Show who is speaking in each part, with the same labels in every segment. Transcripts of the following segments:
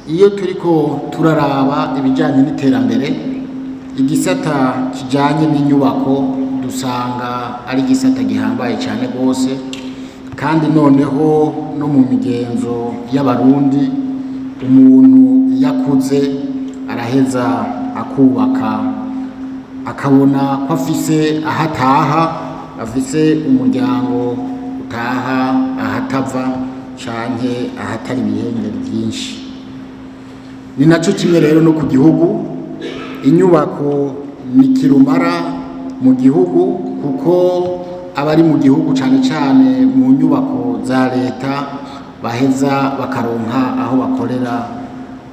Speaker 1: Iyo turiko turaraba ibijyanye n'iterambere, igisata kijyanye n'inyubako dusanga ari igisata gihambaye cyane rwose, kandi noneho no mu migenzo y'abarundi umuntu yakuze araheza akubaka akabona ko afise ahataha, afise umuryango utaha ahatava canke ahatari ibihengeri byinshi. Ni naco kimwe rero no ku gihugu. Inyubako ni kirumara mu gihugu, kuko abari mu gihugu cane cane mu nyubako za leta baheza bakaronka aho bakorera,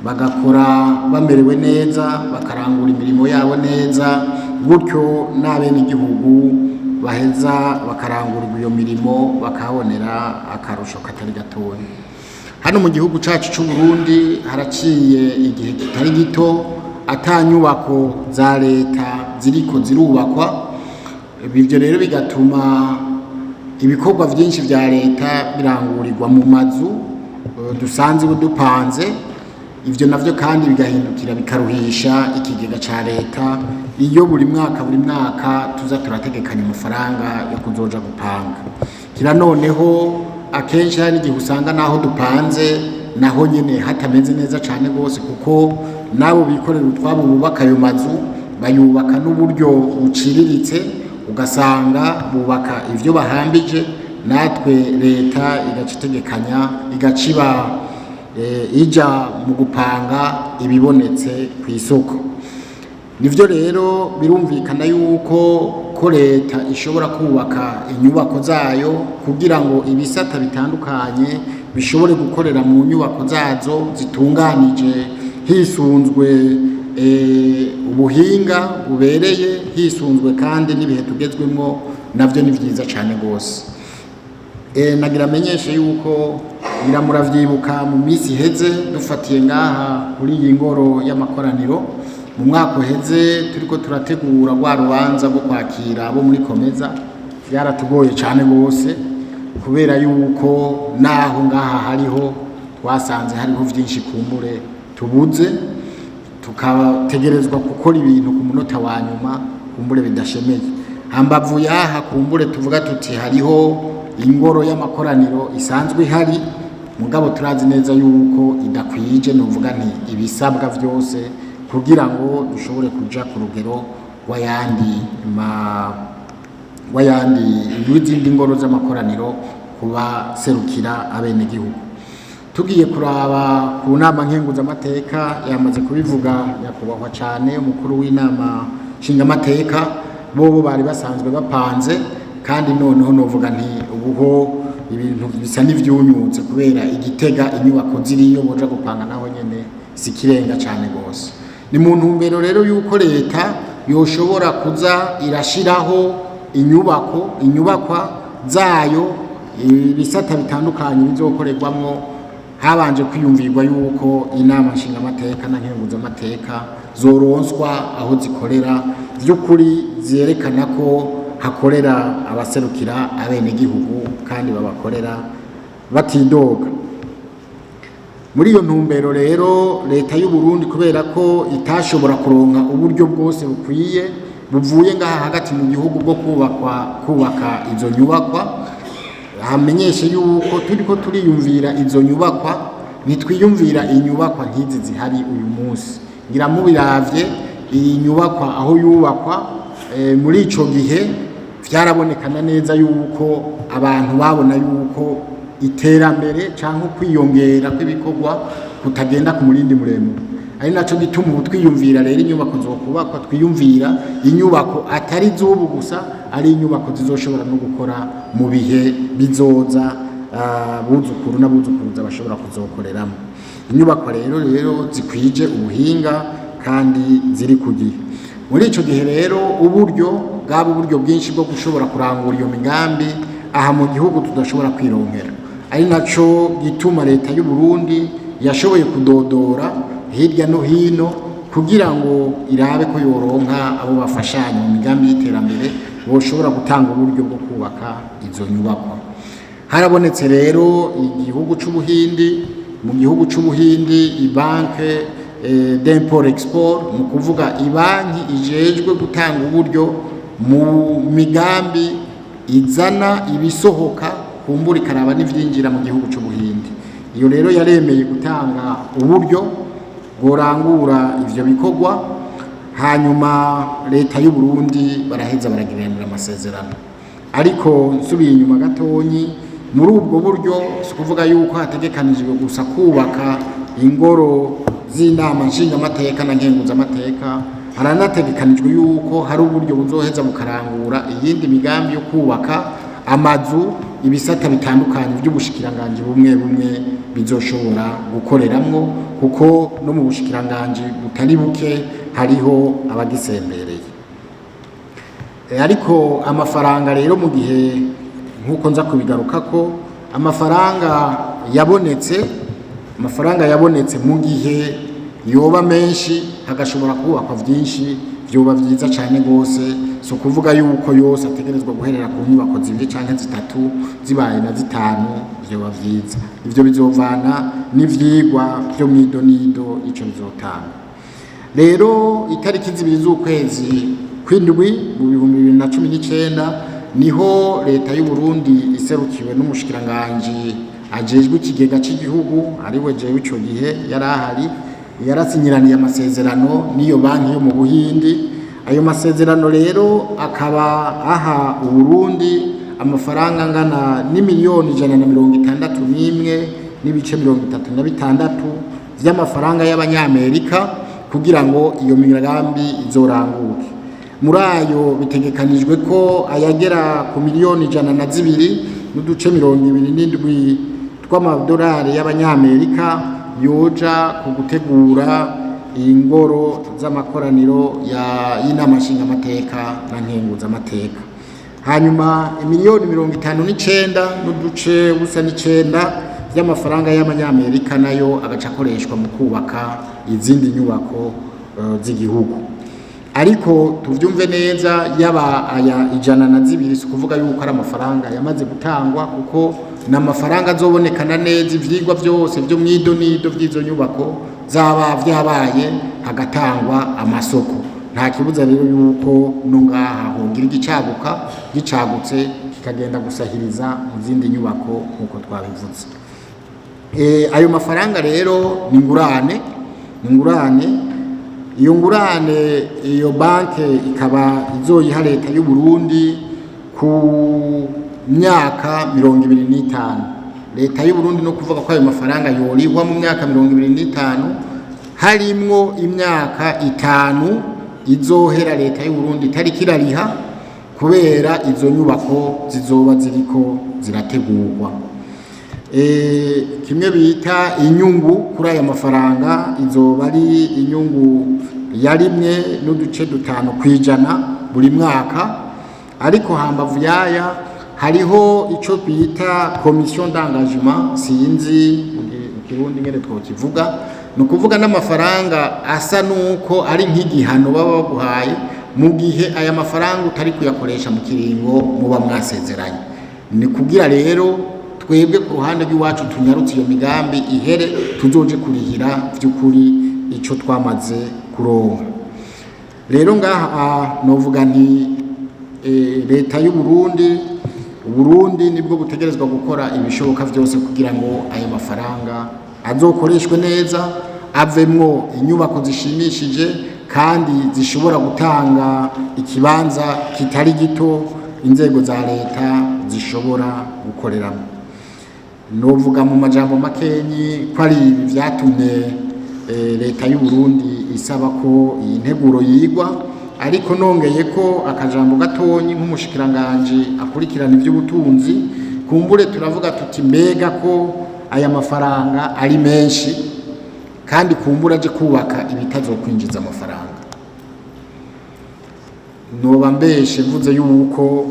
Speaker 1: bagakora bamerewe neza, bakarangura imirimo yabo neza, gutyo n'abenegihugu baheza bakarangurirwa iyo mirimo bakahabonera akarusho katari gatoya. Hano mu gihugu cacu c'u Burundi haraciye igihe kitari gito ata nyubako za leta ziriko zirubakwa. Ibyo rero bigatuma ibikorwa byinshi vya leta birangurirwa mu mazu dusanzwe dupanze. Ivyo navyo kandi bigahindukira bikaruhisha ikigega ca leta iyo buri mwaka tuza turategekanya amafaranga yo kuzoja gupanga. Kira noneho akenshi hari igihe usanga naho dupanze naho nyene hatameze neza cane rwose, kuko nabo bikorera utwabo bubaka ayo mazu bayubaka n'uburyo buciriritse, ugasanga bubaka ivyo bahambije, natwe leta igaca itegekanya igaciba ija mu gupanga ibibonetse ku isoko. Nivyo rero birumvikana yuko ko leta ishobora kubaka inyubako zayo kugira ngo ibisata bitandukanye bishobore gukorera mu nyubako zazo zitunganije, hisunzwe ubuhinga bubereye, hisunzwe kandi n'ibihe tugezwemo. Navyo ni vyiza cane gose. Nagira amenyeshe yuko muravyibuka mu misi iheze dufatiye ngaha kuri iyi ngoro y'amakoraniro, mu mwaka uheze turiko turategura rwa rubanza rwo kwakira abo muri Komeza. Byaratugoye cane gose kubera yuko naho ngaha hariho twasanze hariho vyinshi kumbure tubuze, tukategerezwa gukora ibintu ku munota wa nyuma kumbure bidashemeye. Hambavu yaha kumbure tuvuga tuti hariho ingoro y'amakoraniro isanzwe ihari, mugabo turazi neza yuko idakwije, novuga nti ibisabwa vyose kugira ngo dushobore kuja ku rugero w'ayandi y'izindi ngoro z'amakoraniro kuba serukira abenegihugu. Tugiye kuraba ku nama nkenguzamateka, yamaze kubivuga nyakubahwa cane umukuru w'inama nshingamateka, bobo bari basanzwe bapanze, kandi noneho novuga nti ubuho ibintu bisa n'ivyunyutse kubera Igitega inyubako ziriyo boja gupanga naho nyene sikirenga cane gose. Ni mu ntumbero rero yuko leta yoshobora kuza irashiraho inyubakwa zayo, ibisata bitandukanye bizokorerwamwo, habanje kwiyumvirwa yuko inama nshingamateka na nkenguzamateka zoronswa aho zikorera vy'ukuri zerekana ko hakorera abaserukira abenegihugu kandi babakorera batidoga. Muri iyo ntumbero rero leta y'u Burundi kubera ko itashobora kuronka uburyo bwose bukwiye buvuye ngaha hagati mu gihugu bwo kubaka izo nyubakwa, hamenyeshe yuko turiko turiyumvira izo nyubakwa, nitwiyumvira inyubakwa nk'izi zihari uyu munsi. Ngira mubiravye iyi nyubakwa aho yubakwa muri ico gihe vyarabonekana neza yuko abantu babona yuko iterambere canke kwiyongera kw'ibikorwa kutagenda ku murindi muremure. Ari naco gituma ubu twiyumvira rero inyubako zokubakwa, twiyumvira inyubako atari z'ubu gusa, ari inyubako zizoshobora no gukora mu bihe bizoza, buzukuru n'abuzukuruza bashobora kuzokoreramo. Inyubako rero zikwije ubuhinga kandi ziri ku gihe. Muri ico gihe rero uburyo bwinshi bwo gushobora kurangura iyo migambi aha mu gihugu tudashobora kwironkera. Ari naco gituma leta y'u Burundi yashoboye kudodora hirya no hino kugira ngo irabe ko yoronka abo bafashanya mu migambi y'iterambere boshobora gutanga uburyo bwo kubaka izo nyubako. Harabonetse rero igihugu c'Ubuhindi mu gihugu c'Ubuhindi ibanke d'import export, mu kuvuga ibanki ijejwe gutanga uburyo mu migambi izana ibisohoka kumbura ikaraba n'ivyinjira mu gihugu c'Ubuhindi. Iyo rero yaremeye gutanga uburyo bworangura ivyo bikorwa, hanyuma leta y'u Burundi baraheza baragiranira amasezerano. Ariko nsubiye inyuma gatonyi, muri ubwo buryo si kuvuga yuko hategekanijwe gusa kubaka ingoro z'inama nshingamateka na nkenguzamateka, haranategekanijwe yuko hari uburyo buzoheza bukarangura iyindi migambi yo kubaka amazu, ibisata bitandukanye by'ubushikiranganje bumwe bumwe bizoshobora gukoreramwo, kuko no mu bushikiranganje butari buke hariho abagisembereye. Ariko amafaranga rero mu gihe nkuko nza kubigarukako, amafaranga yabonetse mu gihe yoba menshi hagashobora kubakwa vyinshi, vyoba vyiza cane gose. So kuvuga yuko yose ategerezwa guherera ku nyubako zibiri canke zitatu, zibaye na zitanu vyoba vyiza. Ivyo bizovana n'ivyigwa vyo mwidonido ico bizotanga. Rero itariki zibiri z'ukwezi kw'indwi mu 2019 niho leta y'u Burundi iserukiwe n'umushikiranganje ajejwe ikigega cy'igihugu, ariwe jewe ico gihe yarahari, yarasinyiraniye amasezerano n'iyo banki yo mu Buhindi. Ayo masezerano rero akaba aha u Burundi amafaranga angana n'imiliyoni 161.36 vy'amafaranga y'abanyamerika kugira ngo iyo migambi izoranguke. Muri ayo bitegekanijwe ko ayagera ku miliyoni 102.27 tw'amadolari y'abanyamerika yoja ku gutegura ingoro z'amakoraniro y'inama nshingamateka na nkenguzamateka. Hanyuma miliyoni 59.9 y'amafaranga y'amanyamerika nayo agaca akoreshwa mu kubaka izindi nyubako z'igihugu. Ariko tuvyumve neza, yaba aya 102 si kuvuga yuko ari amafaranga yamaze gutangwa, kuko n'amafaranga azobonekana neza ivyigwa byose byo mwidonido by'izo nyubako zaba vyabaye hagatangwa amasoko. Nta kibuza rero yuko no ngaha hongira gicagutse kikagenda gusahiriza mu zindi nyubako nkuko twabivuze. Ayo mafaranga rero ni ngurane. Iyo ngurane iyo banke ikaba izoyiha leta y'u Burundi ku myaka 25. Leta y'u Burundi no kuvuga ko ayo mafaranga yorihwa mu myaka 25, harimwo imyaka 5 izohera leta y'u Burundi itariki irariha kubera izo nyubako zizoba ziriko zirategurwa. Kimwe bita inyungu kuri aya mafaranga izoba ari inyungu ya 1.5% buri mwaka. Ariko hambavu yaya hariho ico bita commission d'engagement, sinzi mu Kirundi ngene twokivuga, no kuvuga n'amafaranga asa nuko ari nk'igihano baba baguhaye mu gihe aya mafaranga utari kuyakoresha mu kiringo muba mwasezeranye. Ni kugira rero twebwe ku ruhande rw'iwacu tunyarutse iyo migambi ihere, tuzoje kurihira vy'ukuri ico twamaze kuronka. Rero ngaha novuga nti leta y'u Burundi nibwo butegerezwa gukora ibishoboka vyose kugira ngo ayo mafaranga azokoreshwe neza, avemwo inyubako zishimishije kandi zishobora gutanga ikibanza kitari gito inzego za leta zishobora gukoreramo. Novuga mu majambo makenyi ko ari ibi vyatumye leta y'u Burundi isaba ko iyi nteguro yigwa. Ariko nongeye ko akajambo gatonyi nk'umushikiranganje akurikirana ivy'ubutunzi, kumbure turavuga tuti mbega ko aya mafaranga ari menshi kandi kumbura aje kubaka ibitazokwinjiza amafaranga. Noba mbeshe mvuze yuko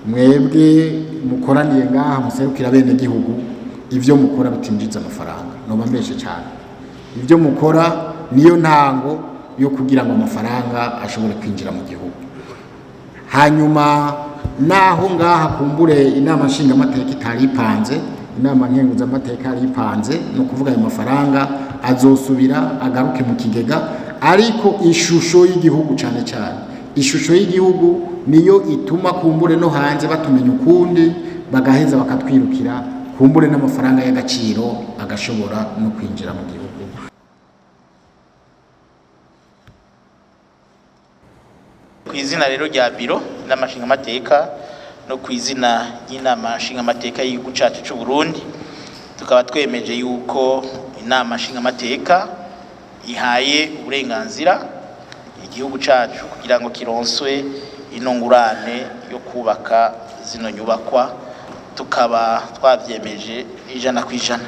Speaker 1: mwebwe mukoraniye ngaha muserukira bene gihugu ivyo mukora bitinjiza amafaranga. Noba mbeshe cyane. Ivyo mukora niyo ntango yo kugira ngo amafaranga ashobore kwinjira mu gihugu. Hanyuma naho ngaha kumbure inama nshingamateka itari ipanze inama nkenguzamateka yari ipanze no kuvuga ayo mafaranga azosubira agaruke mu kigega, ariko ishusho y'igihugu cyane cyane ishusho y'igihugu niyo ituma kumbure no hanze batumenya ukundi bagaheza bakatwirukira kumbure n'amafaranga y'agaciro agashobora no kwinjira mu gihugu.
Speaker 2: Ku izina rero rya biro n'amashingamateka no ku izina y'inama nshingamateka y'igihugu cyacu cy'u Burundi, tukaba twemeje yuko inama nshingamateka ihaye uburenganzira igihugu cyacu kugira ngo kironswe inongurane yo kubaka zino nyubakwa, tukaba twavyemeje 100%.